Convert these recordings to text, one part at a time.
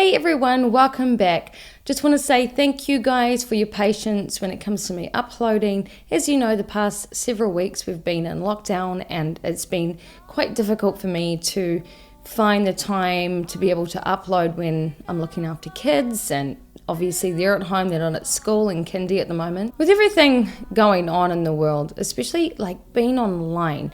Hey everyone, welcome back. Just want to say thank you guys for your patience when it comes to me uploading. As you know, the past several weeks we've been in lockdown and it's been quite difficult for me to find the time to be able to upload when I'm looking after kids, and obviously they're at home, they're not at school and kindy at the moment. With everything going on in the world, especially like being online,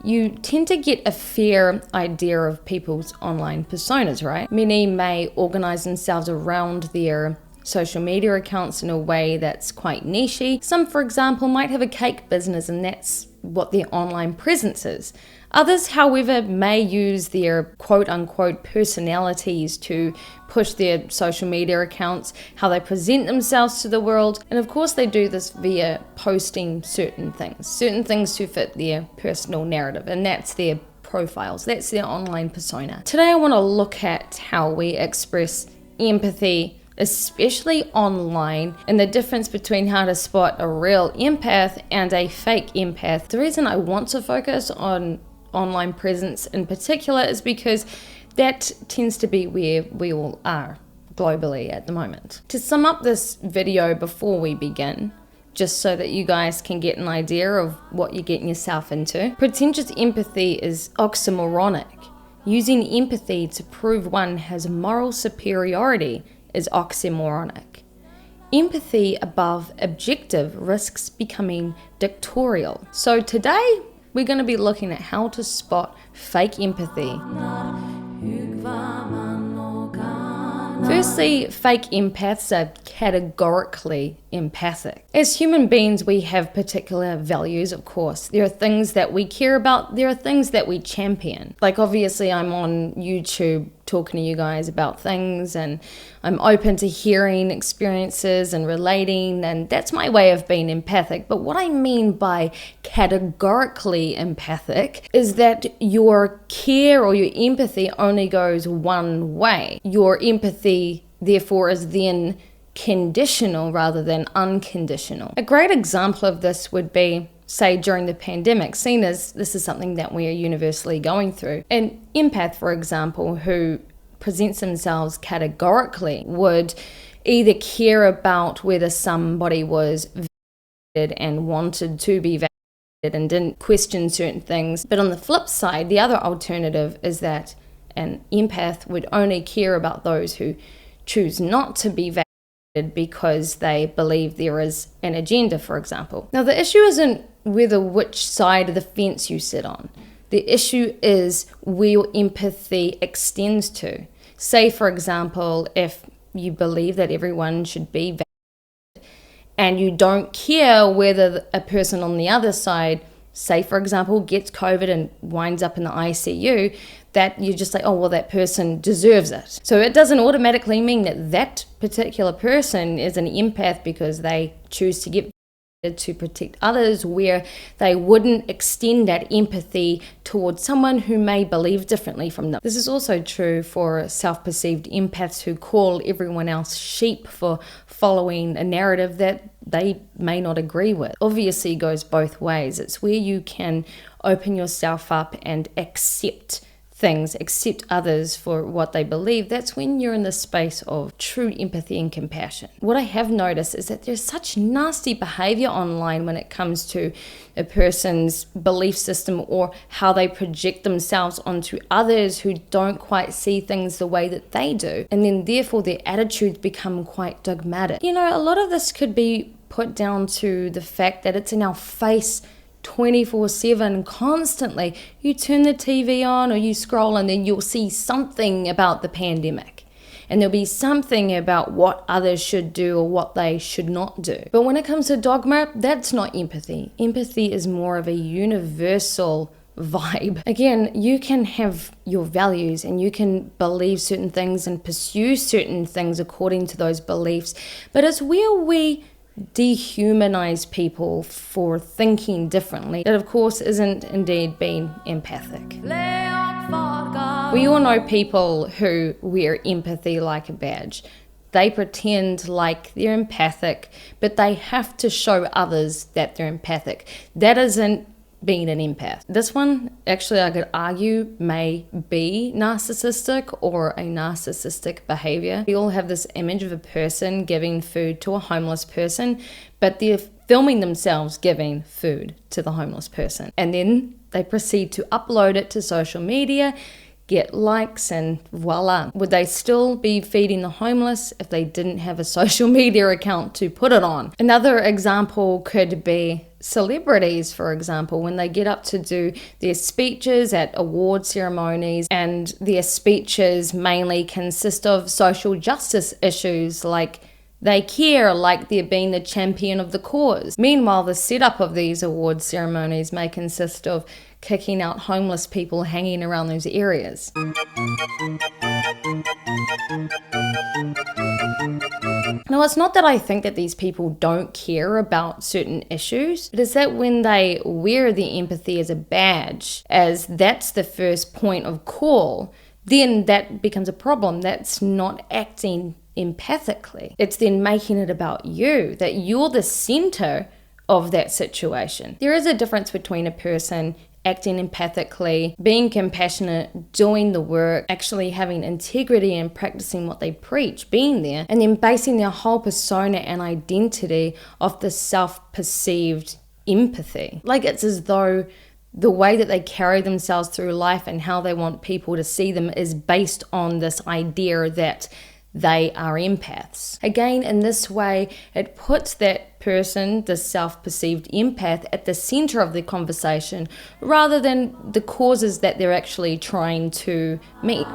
you tend to get a fair idea of people's online personas, right? Many may organize themselves around their social media accounts in a way that's quite niche-y. Some, for example, might have a cake business and that's what their online presence is. Others, however, may use their quote-unquote personalities to push their social media accounts, how they present themselves to the world, and of course they do this via posting certain things to fit their personal narrative, and that's their profiles, that's their online persona. Today I want to look at how we express empathy, especially online, and the difference between how to spot a real empath and a fake empath. The reason I want to focus on online presence in particular is because that tends to be where we all are globally at the moment. To sum up this video before we begin, just so that you guys can get an idea of what you're getting yourself into, pretentious empathy is oxymoronic. Using empathy to prove one has moral superiority is oxymoronic. Empathy above objective risks becoming dictatorial. So today, we're going to be looking at how to spot fake empathy. Firstly, fake empaths are categorically empathic. As human beings, we have particular values, of course. There are things that we care about, there are things that we champion. Like obviously I'm on YouTube talking to you guys about things, and I'm open to hearing experiences and relating, and that's my way of being empathic. But what I mean by categorically empathic is that your care or your empathy only goes one way. Your empathy, therefore, is then conditional rather than unconditional. A great example of this would be, say, during the pandemic, seen as this is something that we are universally going through. An empath, for example, who presents themselves categorically would either care about whether somebody was vaccinated and wanted to be vaccinated and didn't question certain things. But on the flip side, the other alternative is that an empath would only care about those who choose not to be vaccinated because they believe there is an agenda, for example. Now, the issue isn't which side of the fence you sit on. The issue is where your empathy extends to. Say, for example, if you believe that everyone should be vaccinated and you don't care whether a person on the other side, say, for example, gets COVID and winds up in the ICU, that you just say, oh, well, that person deserves it. So it doesn't automatically mean that that particular person is an empath because they choose to get to protect others, where they wouldn't extend that empathy towards someone who may believe differently from them. This is also true for self-perceived empaths who call everyone else sheep for following a narrative that they may not agree with. Obviously, it goes both ways. It's where you can open yourself up and accept things, accept others for what they believe. That's when you're in the space of true empathy and compassion. What I have noticed is that there's such nasty behavior online when it comes to a person's belief system or how they project themselves onto others who don't quite see things the way that they do. And then therefore their attitudes become quite dogmatic. You know, a lot of this could be put down to the fact that it's in our face 24/7 constantly. You turn the TV on or you scroll and then you'll see something about the pandemic, and there'll be something about what others should do or what they should not do. But when it comes to dogma, that's not empathy. Empathy is more of a universal vibe. Again, you can have your values and you can believe certain things and pursue certain things according to those beliefs, but it's where we dehumanize people for thinking differently that of course isn't indeed being empathic. We all know people who wear empathy like a badge. They pretend like they're empathic, but they have to show others that they're empathic. That isn't being an empath. This one, actually, I could argue may be narcissistic or a narcissistic behavior. We all have this image of a person giving food to a homeless person, but they're filming themselves giving food to the homeless person. And then they proceed to upload it to social media, get likes, and voila. Would they still be feeding the homeless if they didn't have a social media account to put it on? Another example could be celebrities, for example, when they get up to do their speeches at award ceremonies, and their speeches mainly consist of social justice issues, like they care, like they're being the champion of the cause. Meanwhile, the setup of these award ceremonies may consist of kicking out homeless people hanging around those areas. Now, it's not that I think that these people don't care about certain issues. It is that when they wear the empathy as a badge, as that's the first point of call, then that becomes a problem. That's not acting empathically. It's then making it about you, that you're the center of that situation. There is a difference between a person acting empathically, being compassionate, doing the work, actually having integrity and practicing what they preach, being there, and then basing their whole persona and identity off the self-perceived empathy. Like it's as though the way that they carry themselves through life and how they want people to see them is based on this idea that they are empaths. Again, in this way, it puts that person, the self-perceived empath, at the center of the conversation rather than the causes that they're actually trying to meet.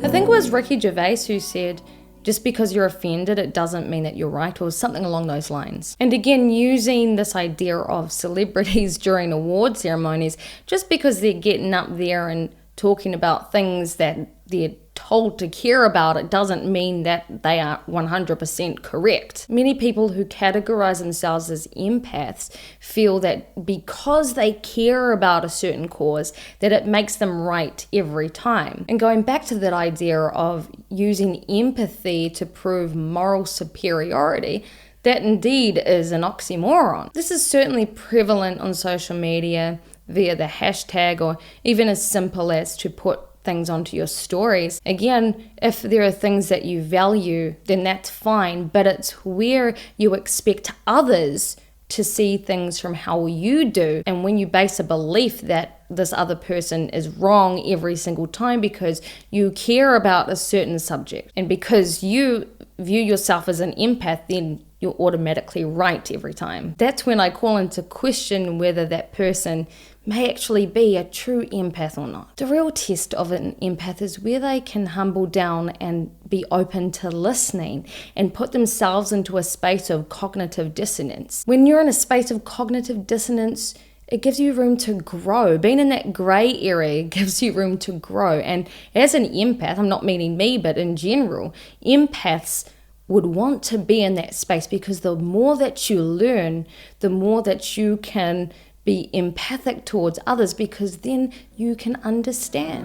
I think it was Ricky Gervais who said, just because you're offended, it doesn't mean that you're right, or something along those lines. And again, using this idea of celebrities during award ceremonies, just because they're getting up there and talking about things that they're told to care about, it doesn't mean that they are 100% correct. Many people who categorize themselves as empaths feel that because they care about a certain cause, that it makes them right every time. And going back to that idea of using empathy to prove moral superiority, that indeed is an oxymoron. This is certainly prevalent on social media via the hashtag, or even as simple as to put things onto your stories. Again, if there are things that you value, then that's fine, but it's where you expect others to see things from how you do. And when you base a belief that this other person is wrong every single time because you care about a certain subject, and because you view yourself as an empath, then you're automatically right every time. That's when I call into question whether that person may actually be a true empath or not. The real test of an empath is where they can humble down and be open to listening and put themselves into a space of cognitive dissonance. When you're in a space of cognitive dissonance, it gives you room to grow. Being in that gray area gives you room to grow. And as an empath, I'm not meaning me, but in general, empaths would want to be in that space, because the more that you learn, the more that you can be empathic towards others, because then you can understand.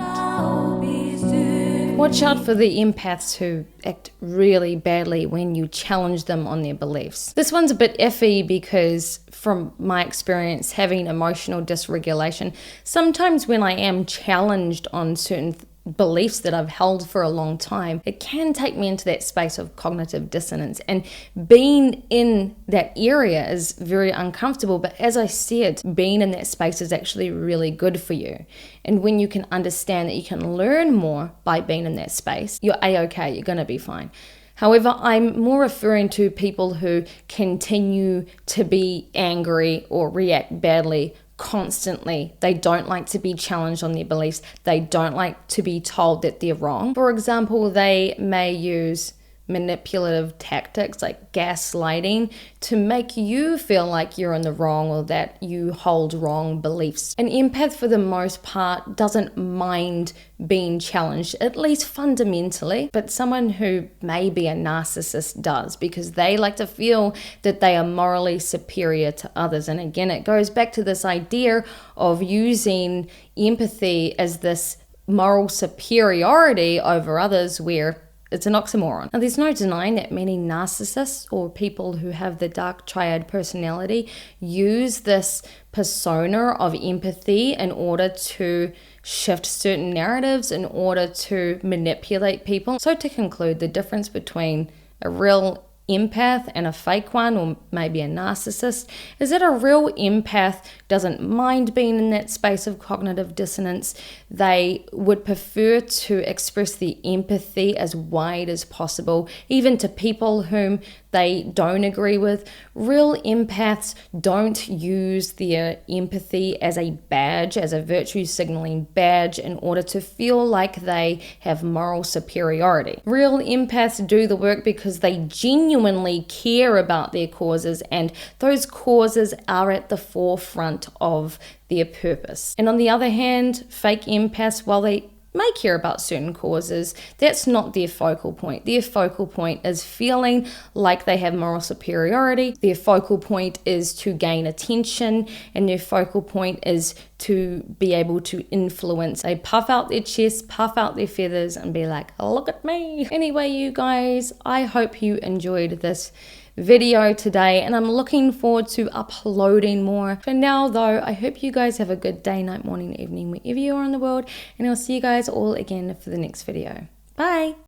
Watch out for the empaths who act really badly when you challenge them on their beliefs. This one's a bit iffy because, from my experience having emotional dysregulation, sometimes when I am challenged on certain beliefs that I've held for a long time, it can take me into that space of cognitive dissonance, and being in that area is very uncomfortable. But as I said, being in that space is actually really good for you. And when you can understand that you can learn more by being in that space, you're a-okay, you're gonna be fine. However, I'm more referring to people who continue to be angry or react badly constantly. They don't like to be challenged on their beliefs. They don't like to be told that they're wrong. For example, they may use manipulative tactics like gaslighting to make you feel like you're in the wrong or that you hold wrong beliefs. An empath, for the most part, doesn't mind being challenged, at least fundamentally, but someone who may be a narcissist does, because they like to feel that they are morally superior to others. And again, it goes back to this idea of using empathy as this moral superiority over others, where It's an oxymoron. Now, there's no denying that many narcissists or people who have the dark triad personality use this persona of empathy in order to shift certain narratives, in order to manipulate people. So to conclude, the difference between a real empath and a fake one, or maybe a narcissist, is that a real empath doesn't mind being in that space of cognitive dissonance. They would prefer to express the empathy as wide as possible, even to people whom they don't agree with. Real empaths don't use their empathy as a badge, as a virtue signaling badge, in order to feel like they have moral superiority. Real empaths do the work because they genuinely care about their causes, and those causes are at the forefront of their purpose. And on the other hand, fake empaths, while they may care about certain causes, that's not their focal point. Their focal point is feeling like they have moral superiority. Their focal point is to gain attention, and their focal point is to be able to influence. They puff out their chest, puff out their feathers, and be like, look at me. Anyway, you guys, I hope you enjoyed this video today, and I'm looking forward to uploading more. For now though, I hope you guys have a good day, night, morning, evening, wherever you are in the world, and I'll see you guys all again for the next video. Bye!